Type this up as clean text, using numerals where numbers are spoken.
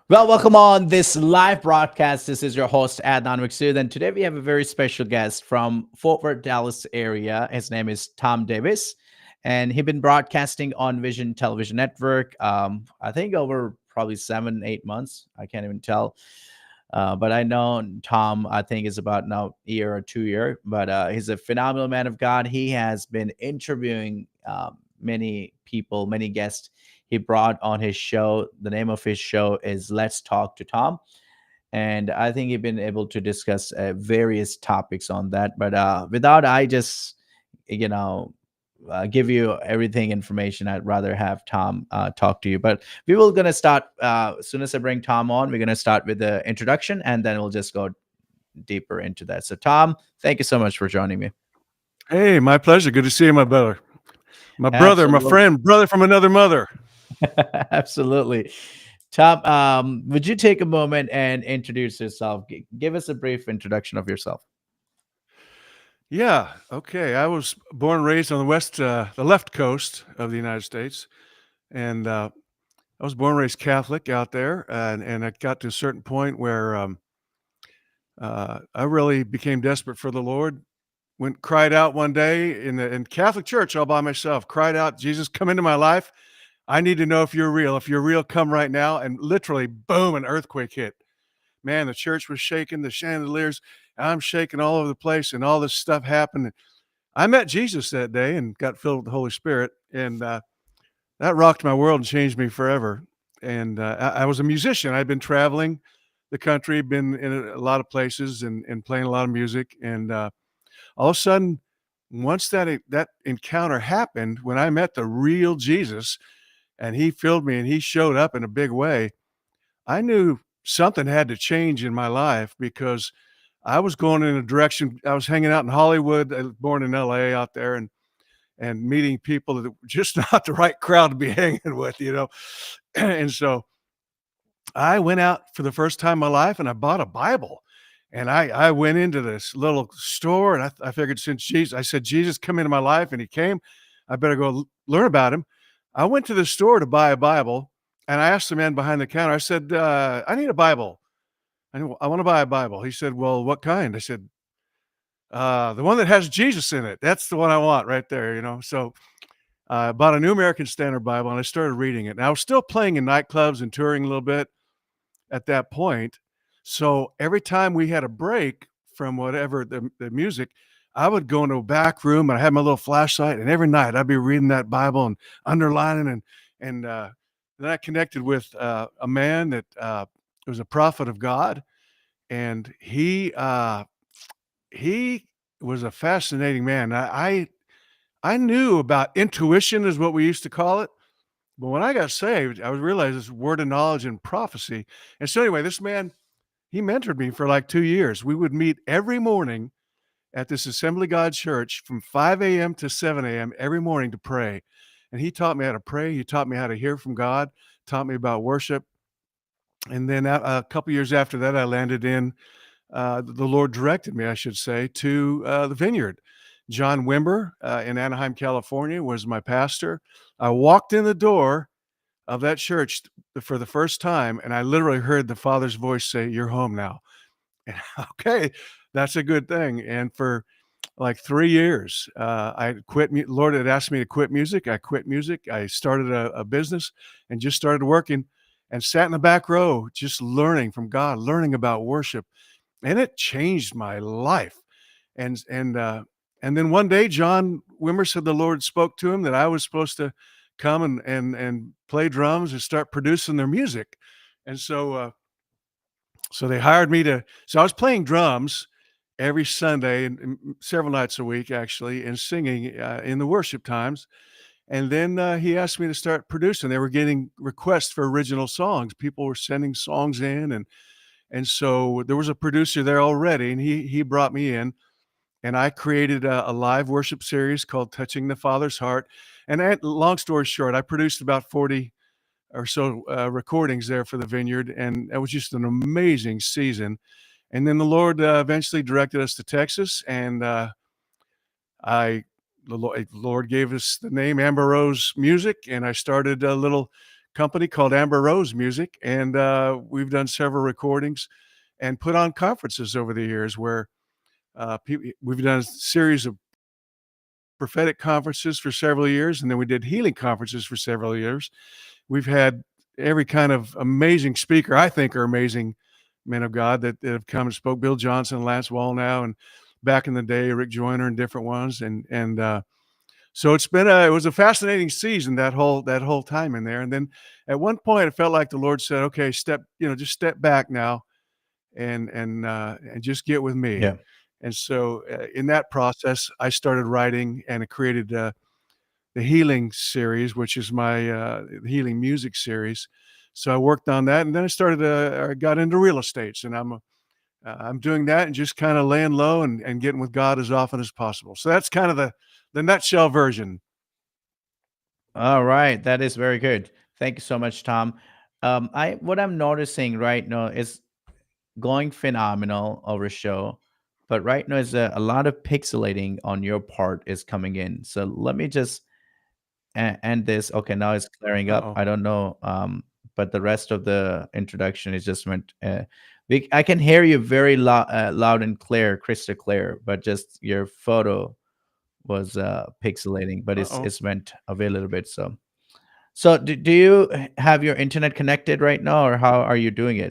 Well, welcome on this live broadcast. This is your host, Adnan Maqsood, and today we have a very special guest from Fort Worth, Dallas area. His name is Tom Davis, and he's been broadcasting on Vision Television Network, I think over probably 7, 8 months. I can't even tell. But I know Tom, I think, is about now a year or 2 year, but he's a phenomenal man of God. He has been interviewing many people, many guests he brought on his show. The name of his show is Let's Talk to Tom. And I think he's been able to discuss various topics on that. But without I just, you know, give you everything information, I'd rather have Tom talk to you. But we will gonna start as soon as I bring Tom on. We're gonna start with the introduction, and then we'll just go deeper into that. So, Tom, thank you so much for joining me. Hey, my pleasure. Good to see you, my brother. My brother, my Absolutely. friend, brother from another mother. Absolutely. Tom, would you take a moment and introduce yourself? Give us a brief introduction of yourself. Yeah, okay. I was born and raised on the left coast of the United States, and I was born and raised Catholic out there, and I got to a certain point where I really became desperate for the Lord. Went cried out one day in Catholic church all by myself. Cried out, Jesus, come into my life. I need to know if you're real. If you're real, come right now. And literally, boom, an earthquake hit. Man, the church was shaking, the chandeliers. I'm shaking all over the place, and all this stuff happened. I met Jesus that day and got filled with the Holy Spirit, and that rocked my world and changed me forever. And I was a musician. I'd been traveling the country, been in a lot of places, and playing a lot of music. And all of a sudden, once that encounter happened, when I met the real Jesus, and he filled me, and he showed up in a big way, I knew something had to change in my life because I was going in a direction. I was hanging out in Hollywood. I was born in LA out there, and meeting people that were just not the right crowd to be hanging with. And so I went out for the first time in my life and I bought a Bible. And I went into this little store and I figured, since Jesus, I said, Jesus, come into my life. And he came. I better go learn about him. I went to the store to buy a Bible, and I asked the man behind the counter, I said, I need a Bible. I want to buy a Bible. He said, well, what kind? I said, the one that has Jesus in it. That's the one I want right there. So I bought a New American Standard Bible and I started reading it. And I was still playing in nightclubs and touring a little bit at that point. So every time we had a break from whatever the music, I would go into a back room and I had my little flashlight, and every night I'd be reading that Bible and underlining, and then I connected with a man that was a prophet of God, and he was a fascinating man. I knew about intuition, is what we used to call it. But when I got saved, I realized this word of knowledge and prophecy. And so anyway, this man, he mentored me for like 2 years. We would meet every morning at this Assembly God church from 5 a.m. to 7 a.m. every morning to pray. And he taught me how to pray. He taught me how to hear from God, taught me about worship. And then a couple years after that, I landed in, the Lord directed me, I should say, to the Vineyard. John Wimber in Anaheim, California, was my pastor. I walked in the door of that church for the first time, and I literally heard the Father's voice say, "You're home now." And okay, that's a good thing. And for like 3 years, I quit. Lord had asked me to quit music. I quit music. I started a business and just started working, and sat in the back row, just learning from God, learning about worship, and it changed my life. And then one day, John Wimmer said the Lord spoke to him that I was supposed to come and play drums and start producing their music. And so they hired me to. So I was playing drums every Sunday and several nights a week, actually, and singing in the worship times. And then he asked me to start producing. They were getting requests for original songs. People were sending songs in, and so there was a producer there already, and he brought me in, and I created a live worship series called Touching the Father's Heart. And long story short, I produced about 40 or so recordings there for the Vineyard, and it was just an amazing season. And then the Lord eventually directed us to Texas, and the Lord gave us the name Amber Rose Music, and I started a little company called Amber Rose Music, and we've done several recordings and put on conferences over the years where we've done a series of prophetic conferences for several years, and then we did healing conferences for several years. We've had every kind of amazing speaker, I think are amazing men of God that have come and spoke. Bill Johnson, Lance Wallnau, and back in the day, Rick Joyner and different ones. And so it was a fascinating season that whole time in there. And then at one point, it felt like the Lord said, "Okay, just step back now and just get with me." Yeah. And so in that process, I started writing and I created the healing series, which is my healing music series. So I worked on that, and then I got into real estate, and I'm doing that and just kind of laying low and getting with God as often as possible. So that's kind of the nutshell version. All right, that is very good. Thank you so much, Tom. I what I'm noticing right now is going phenomenal over show, but right now is a lot of pixelating on your part is coming in. So let me just end this. Okay, now it's clearing up. Uh-oh. I don't know, but the rest of the introduction is just went. I can hear you very loud and clear, crystal clear, but just your photo was pixelating, but Uh-oh. it's went away a little bit. So do you have your internet connected right now, or how are you doing it?